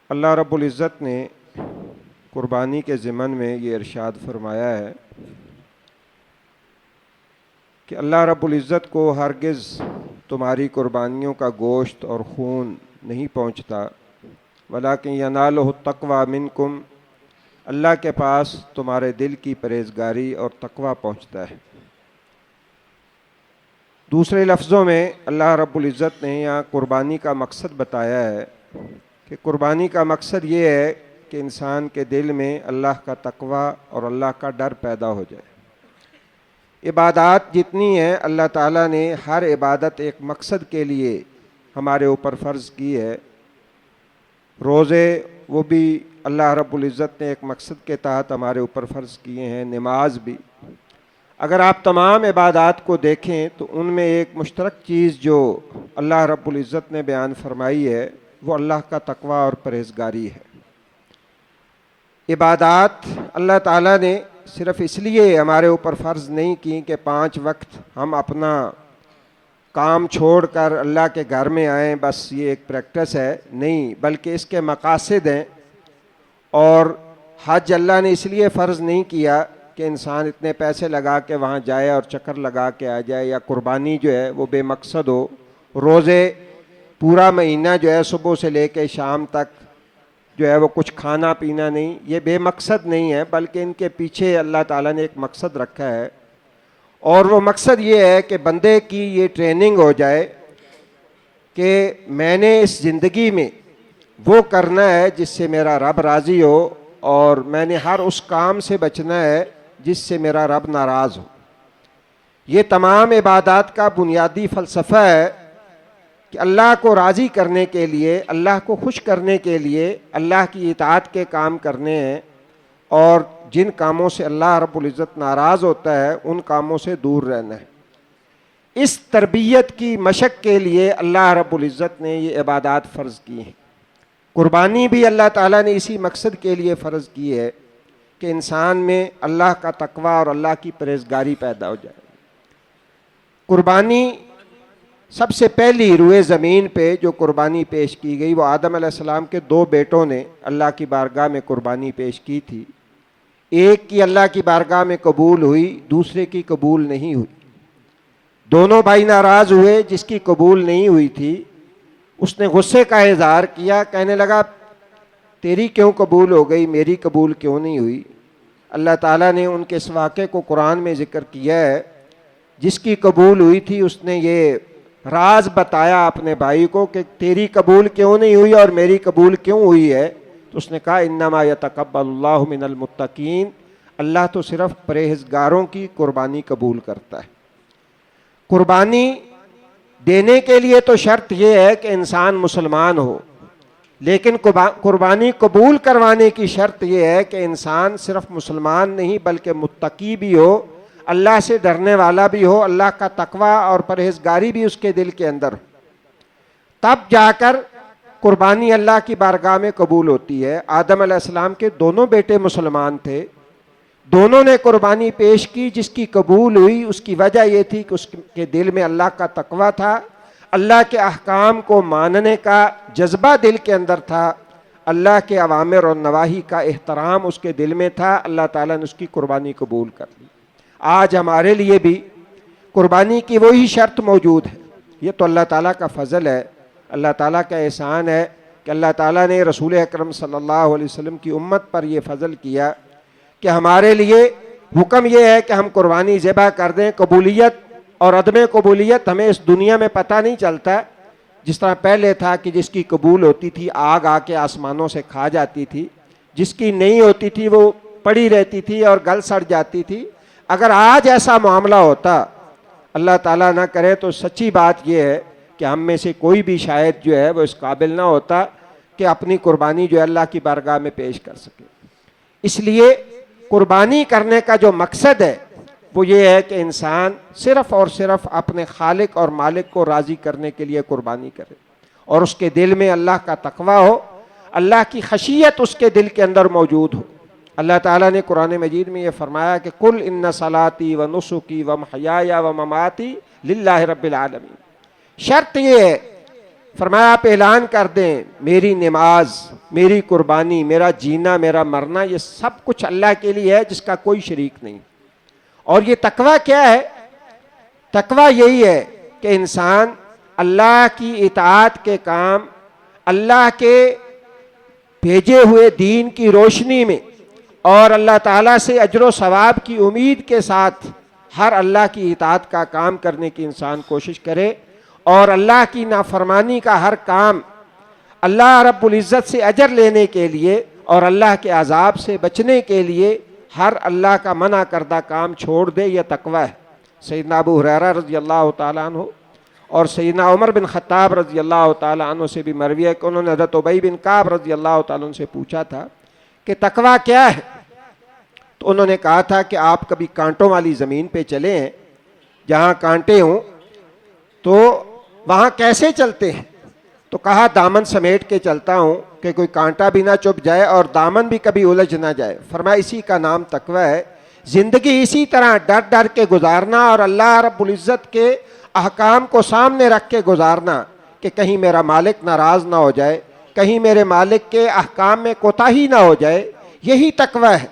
اللہ رب العزت نے قربانی کے ضمن میں یہ ارشاد فرمایا ہے کہ اللہ رب العزت کو ہرگز تمہاری قربانیوں کا گوشت اور خون نہیں پہنچتا، ولیکن ینالہ التقوی منکم، اللہ کے پاس تمہارے دل کی پرہیزگاری اور تقوی پہنچتا ہے۔ دوسرے لفظوں میں اللہ رب العزت نے یہاں قربانی کا مقصد بتایا ہے کہ قربانی کا مقصد یہ ہے کہ انسان کے دل میں اللہ کا تقوی اور اللہ کا ڈر پیدا ہو جائے۔ عبادات جتنی ہیں اللہ تعالیٰ نے ہر عبادت ایک مقصد کے لیے ہمارے اوپر فرض کی ہے۔ روزے وہ بھی اللہ رب العزت نے ایک مقصد کے تحت ہمارے اوپر فرض کیے ہیں، نماز بھی۔ اگر آپ تمام عبادات کو دیکھیں تو ان میں ایک مشترک چیز جو اللہ رب العزت نے بیان فرمائی ہے وہ اللہ کا تقوی اور پرہیزگاری ہے۔ عبادات اللہ تعالیٰ نے صرف اس لیے ہمارے اوپر فرض نہیں کی کہ 5 وقت ہم اپنا کام چھوڑ کر اللہ کے گھر میں آئیں، بس یہ ایک پریکٹس ہے، نہیں، بلکہ اس کے مقاصد ہیں۔ اور حج اللہ نے اس لیے فرض نہیں کیا کہ انسان اتنے پیسے لگا کے وہاں جائے اور چکر لگا کے آ جائے، یا قربانی جو ہے وہ بے مقصد ہو، روزے پورا مہینہ جو ہے صبح سے لے کے شام تک جو ہے وہ کچھ کھانا پینا نہیں، یہ بے مقصد نہیں ہے، بلکہ ان کے پیچھے اللہ تعالیٰ نے ایک مقصد رکھا ہے، اور وہ مقصد یہ ہے کہ بندے کی یہ ٹریننگ ہو جائے کہ میں نے اس زندگی میں وہ کرنا ہے جس سے میرا رب راضی ہو، اور میں نے ہر اس کام سے بچنا ہے جس سے میرا رب ناراض ہو۔ یہ تمام عبادات کا بنیادی فلسفہ ہے کہ اللہ کو راضی کرنے کے لیے، اللہ کو خوش کرنے کے لیے اللہ کی اطاعت کے کام کرنے ہیں، اور جن کاموں سے اللہ رب العزت ناراض ہوتا ہے ان کاموں سے دور رہنا ہے۔ اس تربیت کی مشق کے لیے اللہ رب العزت نے یہ عبادات فرض کی ہیں۔ قربانی بھی اللہ تعالیٰ نے اسی مقصد کے لیے فرض کی ہے کہ انسان میں اللہ کا تقوی اور اللہ کی پرہیزگاری پیدا ہو جائے۔ قربانی سب سے پہلی روئے زمین پہ جو قربانی پیش کی گئی وہ آدم علیہ السلام کے 2 بیٹوں نے اللہ کی بارگاہ میں قربانی پیش کی تھی۔ ایک کی اللہ کی بارگاہ میں قبول ہوئی، دوسرے کی قبول نہیں ہوئی۔ دونوں بھائی ناراض ہوئے، جس کی قبول نہیں ہوئی تھی اس نے غصے کا اظہار کیا، کہنے لگا تیری کیوں قبول ہو گئی، میری قبول کیوں نہیں ہوئی؟ اللہ تعالیٰ نے ان کے اس واقعے کو قرآن میں ذکر کیا ہے۔ جس کی قبول ہوئی تھی اس نے یہ راز بتایا اپنے بھائی کو کہ تیری قبول کیوں نہیں ہوئی اور میری قبول کیوں ہوئی ہے، تو اس نے کہا انما یتقبل اللہ من المتقین، اللہ تو صرف پرہیزگاروں کی قربانی قبول کرتا ہے۔ قربانی دینے کے لیے تو شرط یہ ہے کہ انسان مسلمان ہو، لیکن قربانی قبول کروانے کی شرط یہ ہے کہ انسان صرف مسلمان نہیں بلکہ متقی بھی ہو، اللہ سے ڈرنے والا بھی ہو، اللہ کا تقوی اور پرہیزگاری بھی اس کے دل کے اندر ہو، تب جا کر قربانی اللہ کی بارگاہ میں قبول ہوتی ہے۔ آدم علیہ السلام کے دونوں بیٹے مسلمان تھے، دونوں نے قربانی پیش کی، جس کی قبول ہوئی اس کی وجہ یہ تھی کہ اس کے دل میں اللہ کا تقوی تھا، اللہ کے احکام کو ماننے کا جذبہ دل کے اندر تھا، اللہ کے اوامر اور نواہی کا احترام اس کے دل میں تھا، اللہ تعالیٰ نے اس کی قربانی قبول کر لی۔ آج ہمارے لیے بھی قربانی کی وہی شرط موجود ہے۔ یہ تو اللہ تعالیٰ کا فضل ہے، اللہ تعالیٰ کا احسان ہے کہ اللہ تعالیٰ نے رسول اکرم صلی اللہ علیہ وسلم کی امت پر یہ فضل کیا کہ ہمارے لیے حکم یہ ہے کہ ہم قربانی ذبح کر دیں۔ قبولیت اور عدم قبولیت ہمیں اس دنیا میں پتہ نہیں چلتا، جس طرح پہلے تھا کہ جس کی قبول ہوتی تھی آگ آ کے آسمانوں سے کھا جاتی تھی، جس کی نہیں ہوتی تھی وہ پڑی رہتی تھی اور گل سڑ جاتی تھی۔ اگر آج ایسا معاملہ ہوتا، اللہ تعالیٰ نہ کرے، تو سچی بات یہ ہے کہ ہم میں سے کوئی بھی شاید جو ہے وہ اس قابل نہ ہوتا کہ اپنی قربانی جو ہے اللہ کی بارگاہ میں پیش کر سکے۔ اس لیے قربانی کرنے کا جو مقصد ہے وہ یہ ہے کہ انسان صرف اور صرف اپنے خالق اور مالک کو راضی کرنے کے لیے قربانی کرے، اور اس کے دل میں اللہ کا تقوی ہو، اللہ کی خشیت اس کے دل کے اندر موجود ہو۔ اللہ تعالیٰ نے قرآن مجید میں یہ فرمایا کہ قل ان صلاتی و نسکی و محیای و مماتی للہ رب العالمین۔ شرط یہ ہے، فرمایا آپ اعلان کر دیں میری نماز، میری قربانی، میرا جینا، میرا مرنا، یہ سب کچھ اللہ کے لیے ہے جس کا کوئی شریک نہیں۔ اور یہ تقویٰ کیا ہے؟ تقویٰ یہی ہے کہ انسان اللہ کی اطاعت کے کام، اللہ کے بھیجے ہوئے دین کی روشنی میں اور اللہ تعالیٰ سے اجر و ثواب کی امید کے ساتھ ہر اللہ کی اطاعت کا کام کرنے کی انسان کوشش کرے، اور اللہ کی نافرمانی کا ہر کام اللہ رب العزت سے اجر لینے کے لیے اور اللہ کے عذاب سے بچنے کے لیے ہر اللہ کا منع کردہ کام چھوڑ دے۔ یہ تقویٰ ہے۔ سیدنا ابو ہریرہ رضی اللہ تعالیٰ عنہ اور سیدنا عمر بن خطاب رضی اللہ تعالیٰ عنہ سے بھی مروی ہے کہ انہوں نے حضرت ابی بن کعب رضی اللہ تعالیٰ عنہ سے پوچھا تھا کہ تقویٰ کیا ہے؟ تو انہوں نے کہا تھا کہ آپ کبھی کانٹوں والی زمین پہ چلے ہیں، جہاں کانٹے ہوں، تو وہاں کیسے چلتے ہیں؟ تو کہا دامن سمیٹ کے چلتا ہوں کہ کوئی کانٹا بھی نہ چبھ جائے اور دامن بھی کبھی الجھ نہ جائے۔ فرمایا اسی کا نام تقویٰ ہے۔ زندگی اسی طرح ڈر ڈر کے گزارنا اور اللہ رب العزت کے احکام کو سامنے رکھ کے گزارنا کہ کہیں میرا مالک ناراض نہ ہو جائے، کہیں میرے مالک کے احکام میں کوتاہی نہ ہو جائے، یہی تقویٰ ہے۔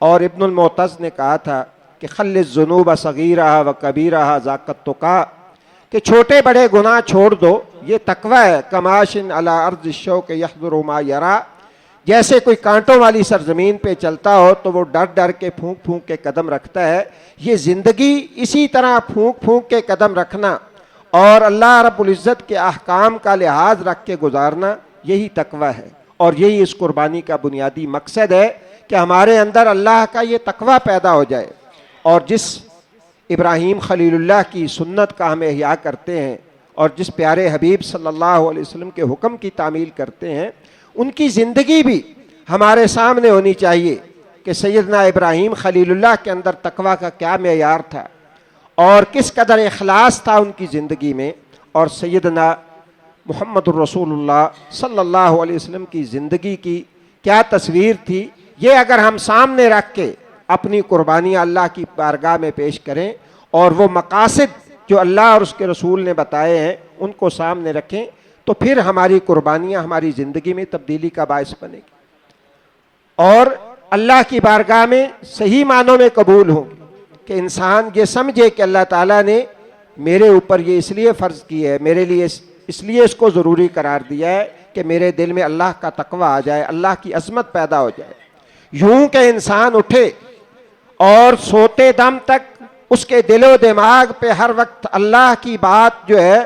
اور ابن المعتز نے کہا تھا کہ خل الذنوب صغیرہا و کبیرہا ذاک التقیٰ، کہ چھوٹے بڑے گناہ چھوڑ دو، یہ تقویٰ ہے۔ کماشن علی ارض الشوک یحذر ما یرا، جیسے کوئی کانٹوں والی سرزمین پہ چلتا ہو تو وہ ڈر ڈر کے پھونک پھونک کے قدم رکھتا ہے، یہ زندگی اسی طرح پھونک پھونک کے قدم رکھنا اور اللہ رب العزت کے احکام کا لحاظ رکھ کے گزارنا، یہی تقویٰ ہے۔ اور یہی اس قربانی کا بنیادی مقصد ہے کہ ہمارے اندر اللہ کا یہ تقویٰ پیدا ہو جائے۔ اور جس ابراہیم خلیل اللہ کی سنت کا ہم احیاء کرتے ہیں اور جس پیارے حبیب صلی اللہ علیہ وسلم کے حکم کی تعمیل کرتے ہیں، ان کی زندگی بھی ہمارے سامنے ہونی چاہیے کہ سیدنا ابراہیم خلیل اللہ کے اندر تقویٰ کا کیا معیار تھا اور کس قدر اخلاص تھا ان کی زندگی میں، اور سیدنا محمد الرسول اللہ صلی اللہ علیہ وسلم کی زندگی کی کیا تصویر تھی۔ یہ اگر ہم سامنے رکھ کے اپنی قربانیاں اللہ کی بارگاہ میں پیش کریں اور وہ مقاصد جو اللہ اور اس کے رسول نے بتائے ہیں ان کو سامنے رکھیں، تو پھر ہماری قربانیاں ہماری زندگی میں تبدیلی کا باعث بنے گی اور اللہ کی بارگاہ میں صحیح معنوں میں قبول ہوں گی کہ انسان یہ سمجھے کہ اللہ تعالیٰ نے میرے اوپر یہ اس لیے فرض کی ہے، میرے لیے اس لیے اس کو ضروری قرار دیا ہے کہ میرے دل میں اللہ کا تقویٰ آ جائے، اللہ کی عظمت پیدا ہو جائے۔ یوں کہ انسان اٹھے اور سوتے دم تک اس کے دل و دماغ پہ ہر وقت اللہ کی بات جو ہے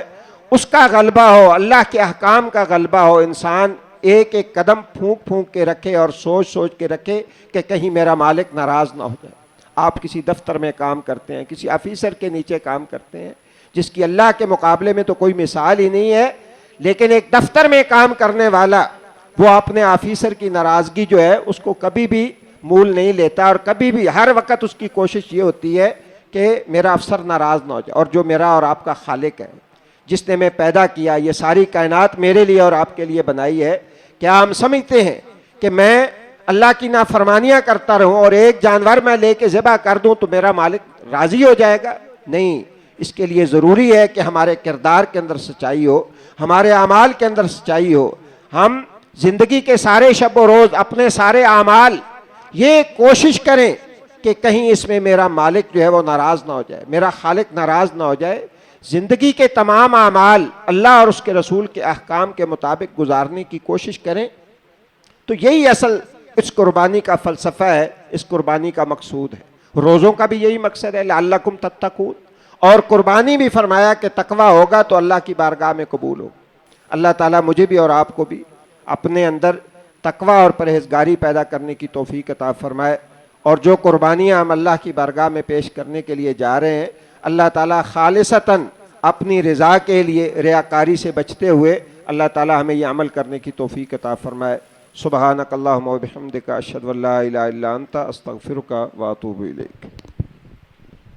اس کا غلبہ ہو، اللہ کے احکام کا غلبہ ہو۔ انسان ایک ایک قدم پھونک پھونک کے رکھے اور سوچ سوچ کے رکھے کہ کہیں میرا مالک ناراض نہ ہو جائے۔ آپ کسی دفتر میں کام کرتے ہیں، کسی آفیسر کے نیچے کام کرتے ہیں جس کی اللہ کے مقابلے میں تو کوئی مثال ہی نہیں ہے، لیکن ایک دفتر میں کام کرنے والا وہ اپنے آفیسر کی ناراضگی جو ہے اس کو کبھی بھی مول نہیں لیتا، اور کبھی بھی ہر وقت اس کی کوشش یہ ہوتی ہے کہ میرا افسر ناراض نہ ہو جائے۔ اور جو میرا اور آپ کا خالق ہے، جس نے میں پیدا کیا، یہ ساری کائنات میرے لیے اور آپ کے لیے بنائی ہے، کیا ہم سمجھتے ہیں کہ میں اللہ کی نافرمانیاں کرتا رہوں اور ایک جانور میں لے کے ذبح کر دوں تو میرا مالک راضی ہو جائے گا؟ نہیں، اس کے لیے ضروری ہے کہ ہمارے کردار کے اندر سچائی ہو، ہمارے اعمال کے اندر سچائی ہو۔ ہم زندگی کے سارے شب و روز اپنے سارے اعمال یہ کوشش کریں کہ کہیں اس میں میرا مالک جو ہے وہ ناراض نہ ہو جائے، میرا خالق ناراض نہ ہو جائے۔ زندگی کے تمام اعمال اللہ اور اس کے رسول کے احکام کے مطابق گزارنے کی کوشش کریں، تو یہی اصل اس قربانی کا فلسفہ ہے، اس قربانی کا مقصود ہے۔ روزوں کا بھی یہی مقصد ہے، لعلکم تتقون، اور قربانی بھی فرمایا کہ تقویٰ ہوگا تو اللہ کی بارگاہ میں قبول ہو۔ اللہ تعالیٰ مجھے بھی اور آپ کو بھی اپنے اندر تقویٰ اور پرہیزگاری پیدا کرنے کی توفیق عطا فرمائے، اور جو قربانیاں ہم اللہ کی بارگاہ میں پیش کرنے کے لیے جا رہے ہیں، اللہ تعالیٰ خالصتاً اپنی رضا کے لیے ریاکاری سے بچتے ہوئے اللہ تعالیٰ ہمیں یہ عمل کرنے کی توفیق عطا فرمائے۔ سبحانک اللہم و بحمدک، اشہد ان لا الہ الا انت، استغفرک و اتوب الیک۔